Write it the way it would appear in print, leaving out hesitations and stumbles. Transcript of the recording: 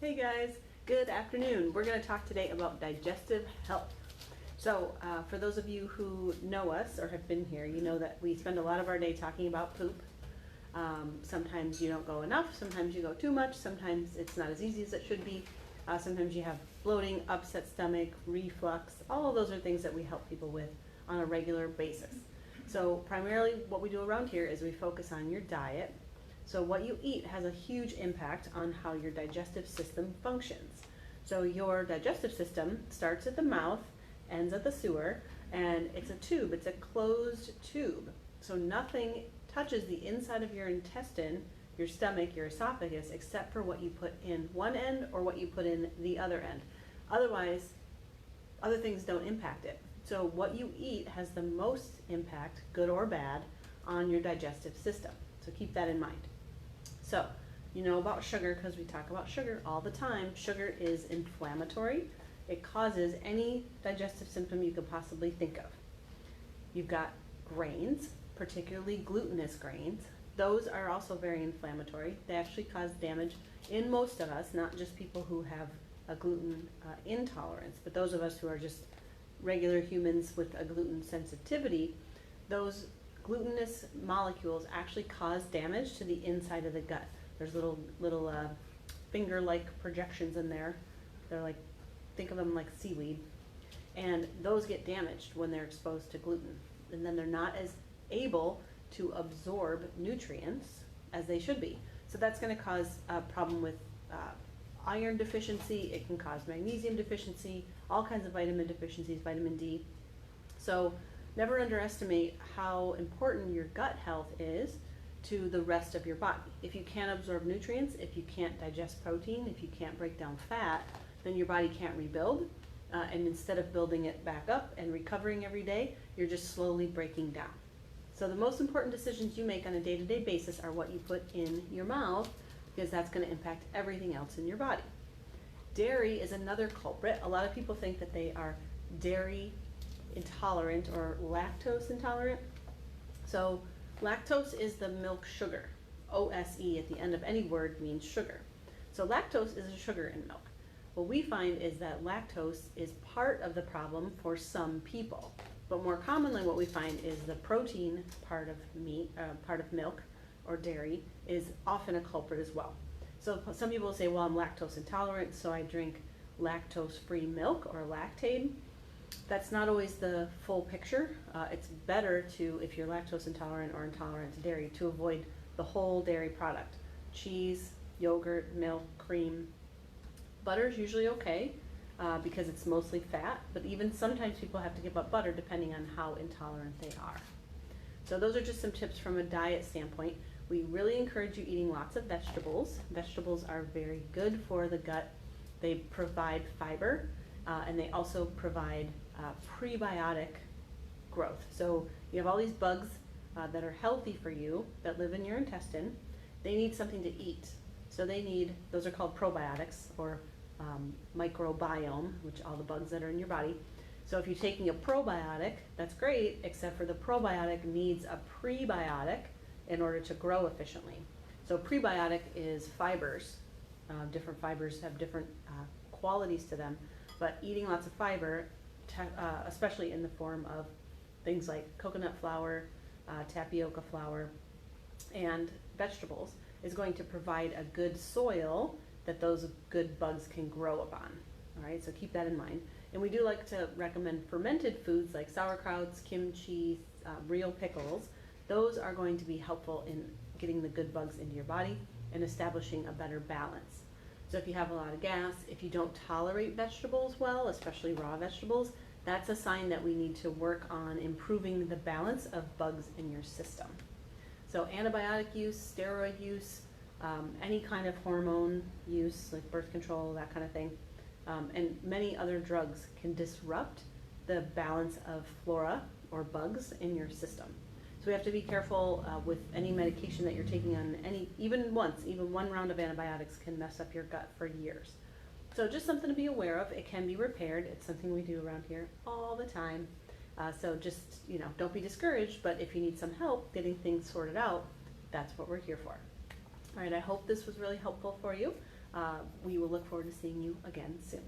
Hey guys, good afternoon. We're going to talk today about digestive health. So for those of you who know us or have been here, you know that we spend a lot of our day talking about poop. Sometimes you don't go enough, sometimes you go too much, sometimes it's not as easy as it should be. Sometimes you have bloating, upset stomach, reflux. All of those are things that we help people with on a regular basis. So primarily what we do around here is we focus on your diet. So what you eat has a huge impact on how your digestive system functions. So your digestive system starts at the mouth, ends at the sewer, and it's a tube. It's a closed tube. So nothing touches the inside of your intestine, your stomach, your esophagus, except for what you put in one end or what you put in the other end. Otherwise, other things don't impact it. So what you eat has the most impact, good or bad, on your digestive system. So keep that in mind. So, you know about sugar because we talk about sugar all the time. Sugar is inflammatory. It causes any digestive symptom you could possibly think of. You've got grains, particularly glutinous grains. Those are also very inflammatory. They actually cause damage in most of us, not just people who have a gluten intolerance, but those of us who are just regular humans with a gluten sensitivity. Those glutinous molecules actually cause damage to the inside of the gut. There's little finger-like projections in there. They're like, think of them like seaweed. And those get damaged when they're exposed to gluten. And then they're not as able to absorb nutrients as they should be. So that's going to cause a problem with iron deficiency. It can cause magnesium deficiency, all kinds of vitamin deficiencies, vitamin D. So never underestimate how important your gut health is to the rest of your body. If you can't absorb nutrients, if you can't digest protein, if you can't break down fat, then your body can't rebuild. And instead of building it back up and recovering every day, you're just slowly breaking down. So the most important decisions you make on a day-to-day basis are what you put in your mouth, because that's going to impact everything else in your body. Dairy is another culprit. A lot of people think that they are dairy intolerant or lactose intolerant. So lactose is the milk sugar. OSE at the end of any word means sugar. So lactose is a sugar in milk. What we find is that lactose is part of the problem for some people. But more commonly what we find is the protein part of milk or dairy is often a culprit as well. So some people say, well, I'm lactose intolerant, so I drink lactose-free milk or Lactaid. That's not always the full picture. It's better to, if you're lactose intolerant or intolerant to dairy, to avoid the whole dairy product. Cheese, yogurt, milk, cream. Butter's usually okay because it's mostly fat, but even sometimes people have to give up butter depending on how intolerant they are. So those are just some tips from a diet standpoint. We really encourage you eating lots of vegetables. Vegetables are very good for the gut. They provide fiber. And they also provide prebiotic growth. So you have all these bugs that are healthy for you that live in your intestine. They need something to eat. So those are called probiotics or microbiome, which all the bugs that are in your body. So if you're taking a probiotic, that's great, except for the probiotic needs a prebiotic in order to grow efficiently. So prebiotic is fibers. Different fibers have different qualities to them. But eating lots of fiber, especially in the form of things like coconut flour, tapioca flour, and vegetables, is going to provide a good soil that those good bugs can grow upon. All right, so keep that in mind. And we do like to recommend fermented foods like sauerkrauts, kimchi, real pickles. Those are going to be helpful in getting the good bugs into your body and establishing a better balance. So if you have a lot of gas, if you don't tolerate vegetables well, especially raw vegetables, that's a sign that we need to work on improving the balance of bugs in your system. So antibiotic use, steroid use, any kind of hormone use, like birth control, that kind of thing, and many other drugs can disrupt the balance of flora or bugs in your system. So we have to be careful with any medication that you're taking on even one round of antibiotics can mess up your gut for years. So just something to be aware of. It can be repaired. It's something we do around here all the time. So just, don't be discouraged, but if you need some help getting things sorted out, that's what we're here for. All right, I hope this was really helpful for you. We will look forward to seeing you again soon.